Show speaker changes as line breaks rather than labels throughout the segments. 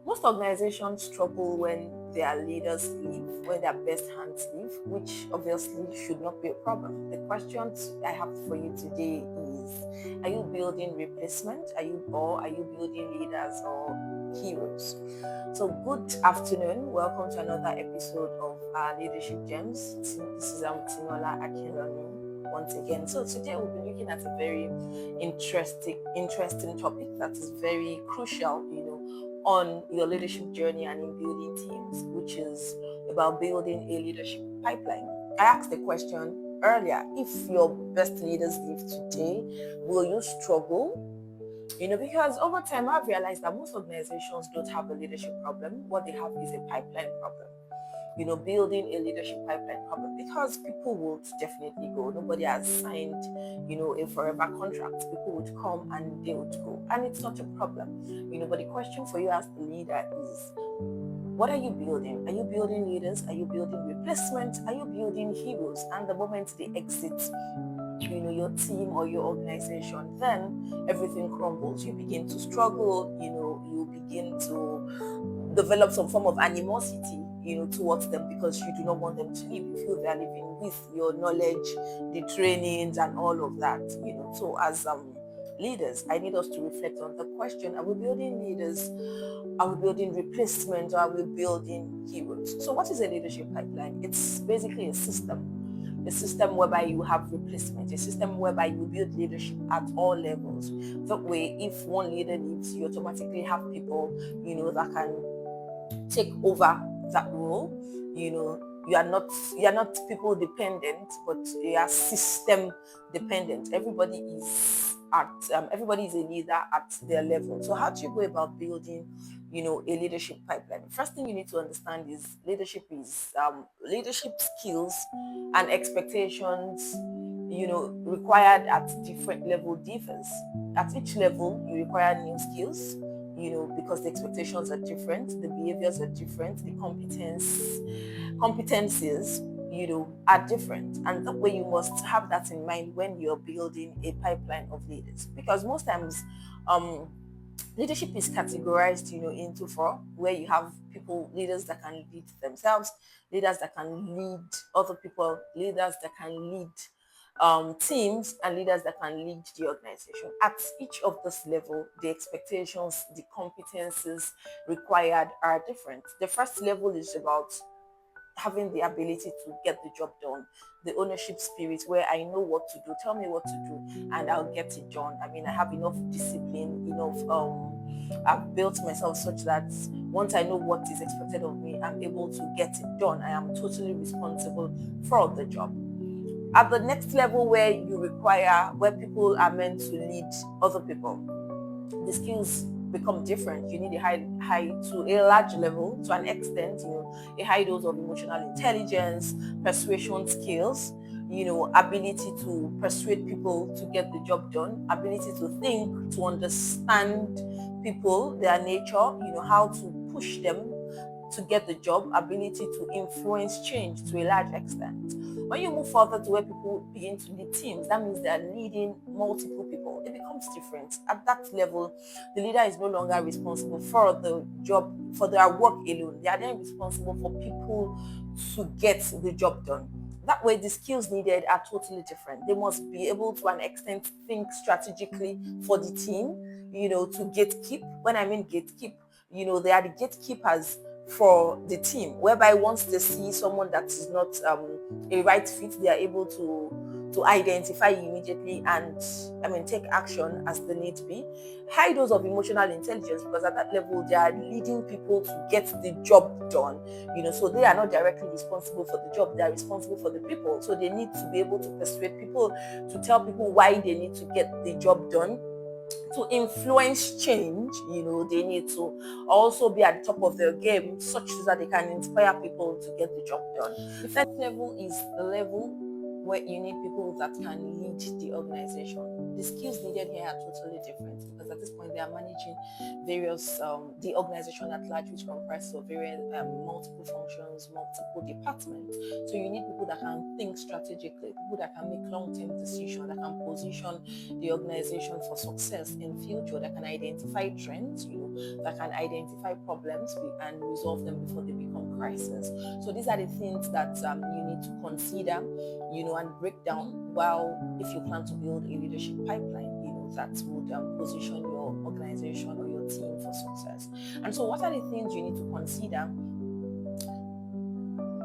Most organizations struggle when their leaders leave, when their best hands leave, which obviously should not be a problem. The questions I have for you today is: are you building replacement? Are you building leaders or heroes? So good afternoon. Welcome to another episode of our Leadership Gems. This is Tinola Akinrani once again. So today we'll be looking at a very interesting topic that is very crucial, on your leadership journey and in building teams, which is about building a leadership pipeline. I asked the question earlier: if your best leaders leave today, will you struggle? Because over time I've realized that most organizations don't have a leadership problem. What they have is a pipeline problem. Building a leadership pipeline problem, because people would definitely go. Nobody has signed, a forever contract. People would come and they would go, and it's not a problem. But the question for you as the leader is: what are you building? Are you building leaders? Are you building replacement? Are you building heroes? And the moment they exit, your team or your organization, then everything crumbles. You begin to struggle. You begin to develop some form of animosity, towards them, because you do not want them to leave. You feel they are living with your knowledge, the trainings, and all of that. So as leaders, I need us to reflect on the question: are we building leaders? Are we building replacement, or are we building heroes? So what is a leadership pipeline? It's basically a system whereby you have replacement, a system whereby you build leadership at all levels. That way, if one leader leaves, you automatically have people, that can take over that role. You are not people dependent, but you are system dependent. Everybody is a leader at their level. So how do you go about building a leadership pipeline? First thing you need to understand is leadership skills and expectations required at different level differs. At each level you require new skills, because the expectations are different, the behaviors are different, the competencies are different. And that way you must have that in mind when you're building a pipeline of leaders, because most times leadership is categorized into four, where you have leaders that can lead themselves, leaders that can lead other people, leaders that can lead teams, and leaders that can lead the organization. At each of this level, the expectations, the competencies required are different. The first level is about having the ability to get the job done, the ownership spirit, where I know what to do, tell me what to do, and I'll get it done. I mean, I have enough discipline, I've built myself such that once I know what is expected of me, I'm able to get it done. I am totally responsible for the job. At the next level, where people are meant to lead other people, the skills become different. You need a high to a large level, to an extent, a high dose of emotional intelligence, persuasion skills, ability to persuade people to get the job done, ability to think, to understand people, their nature, how to push them to get the job, ability to influence change to a large extent. When you move further to where people begin to lead teams, that means they are leading multiple people. It becomes different. At that level, the leader is no longer responsible for the job, for their work alone. They are then responsible for people to get the job done. That way, the skills needed are totally different. They must be able to an extent think strategically for the team, to gatekeep. When I mean gatekeep, they are the gatekeepers for the team, whereby once they see someone that is not a right fit, they are able to identify immediately and take action as the need be. High dose of emotional intelligence, because at that level they are leading people to get the job done. So they are not directly responsible for the job, they are responsible for the people. So they need to be able to persuade people, to tell people why they need to get the job done, to influence change. They need to also be at the top of their game, such that they can inspire people to get the job done. The first level is the level where you need people that can lead the organization. the skills needed here are totally different, because at this point they are managing various the organization at large, which comprises of various multiple functions, multiple departments. So you need people that can think strategically, people that can make long-term decisions, that can position the organization for success in future, that can identify trends, that can identify problems and resolve them before they become crisis. So these are the things that you need to consider, and break down while, if you plan to build a leadership pipeline, that would position your organization or your team for success. And so what are the things you need to consider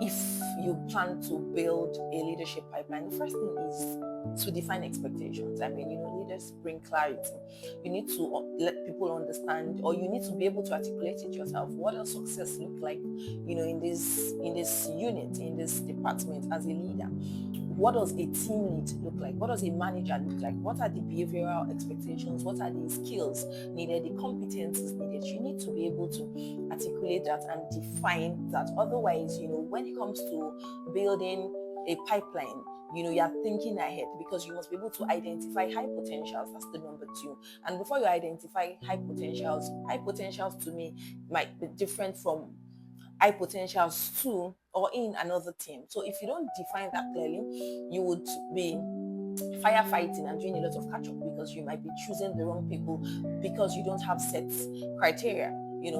if you plan to build a leadership pipeline? The first thing is to define expectations. Leaders bring clarity. You need to let people understand, or you need to be able to articulate it yourself. What does success look like, in this unit, in this department as a leader? What does a team lead look like? What does a manager look like? What are the behavioral expectations? What are the skills needed, the competencies needed? You need to be able to articulate that and define that. Otherwise, when it comes to building a pipeline, you are thinking ahead, because you must be able to identify high potentials. That's the number 2. And before you identify high potentials to me might be different from high potentials to or in another team. So if you don't define that clearly, you would be firefighting and doing a lot of catch up, because you might be choosing the wrong people because you don't have set criteria.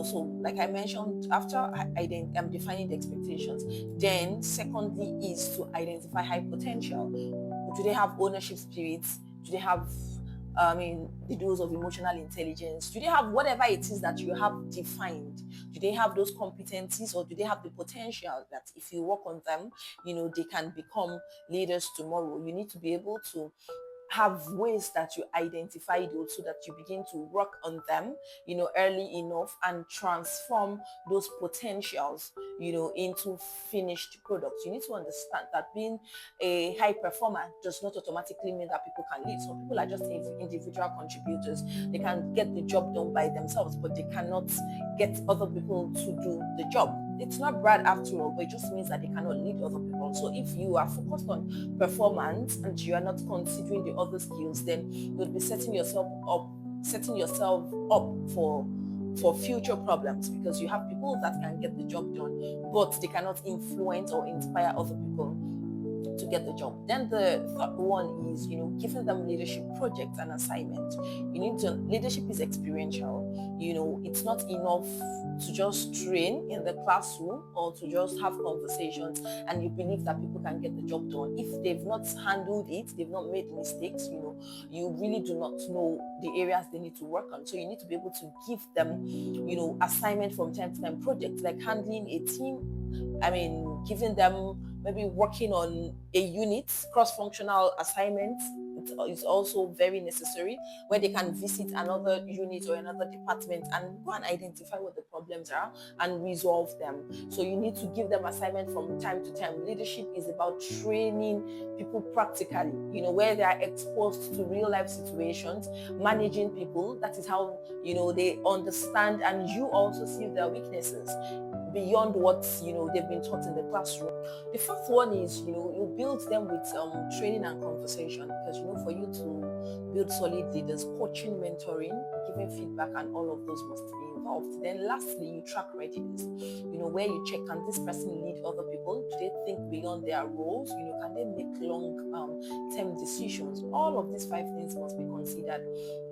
So like I mentioned, after I'm defining the expectations, then secondly is to identify high potential. Do they have ownership spirits? Do they have the dose of emotional intelligence? Do they have whatever it is that you have defined? Do they have those competencies, or do they have the potential that if you work on them, they can become leaders tomorrow? You need to be able to have ways that you identify those, so that you begin to work on them, early enough, and transform those potentials, into finished products. You need to understand that being a high performer does not automatically mean that people can lead. Some people are just individual contributors. They can get the job done by themselves, but they cannot get other people to do the job. It's not bad after all, but it just means that they cannot lead other people. So if you are focused on performance and you are not considering the other skills, then you'll be setting yourself up for future problems, because you have people that can get the job done, but they cannot influence or inspire other people to get the job. Then the third one is, giving them leadership projects and assignments. Leadership is experiential. It's not enough to just train in the classroom or to just have conversations and you believe that people can get the job done. If they've not handled it, they've not made mistakes, you really do not know the areas they need to work on. So you need to be able to give them, assignment from time to time, projects like handling a team. Giving them maybe working on a unit, cross-functional assignments. It's also very necessary, where they can visit another unit or another department and go and identify what the problems are and resolve them. So you need to give them assignment from time to time. Leadership is about training people practically, where they are exposed to real life situations, managing people. That is how, they understand, and you also see their weaknesses beyond what they've been taught in the classroom. The fourth one is you build them with training and conversation, because for you to build solid leaders, coaching, mentoring, giving feedback, and all of those must be involved. Then lastly, you track readiness, where you check, can this person lead other people? Do they think beyond their roles? Can they make long-term decisions? All of these 5 things must be considered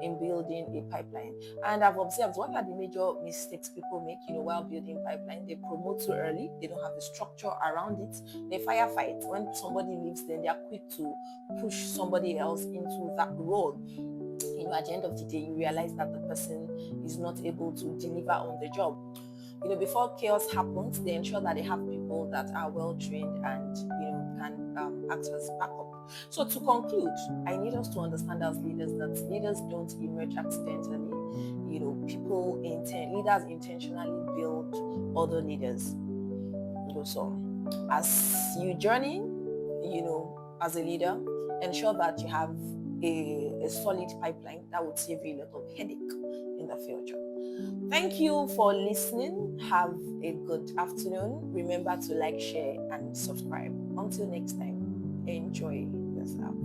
in building a pipeline. And I've observed, what are the major mistakes people make while building pipeline? They promote too early. They don't have a structure around it. They firefight. When somebody leaves, then they are quick to push somebody else into that role. At the end of the day, you realize that the person is not able to deliver on the job. Before chaos happens, they ensure that they have people that are well trained and can act as backup. So to conclude, I need us to understand as leaders that leaders don't emerge accidentally. Leaders intentionally build other leaders. So as you journey, as a leader, ensure that you have a solid pipeline that would save you a lot of headache in the future. Thank you for listening. Have a good afternoon. Remember to like, share, and subscribe. Until next time, enjoy yourself.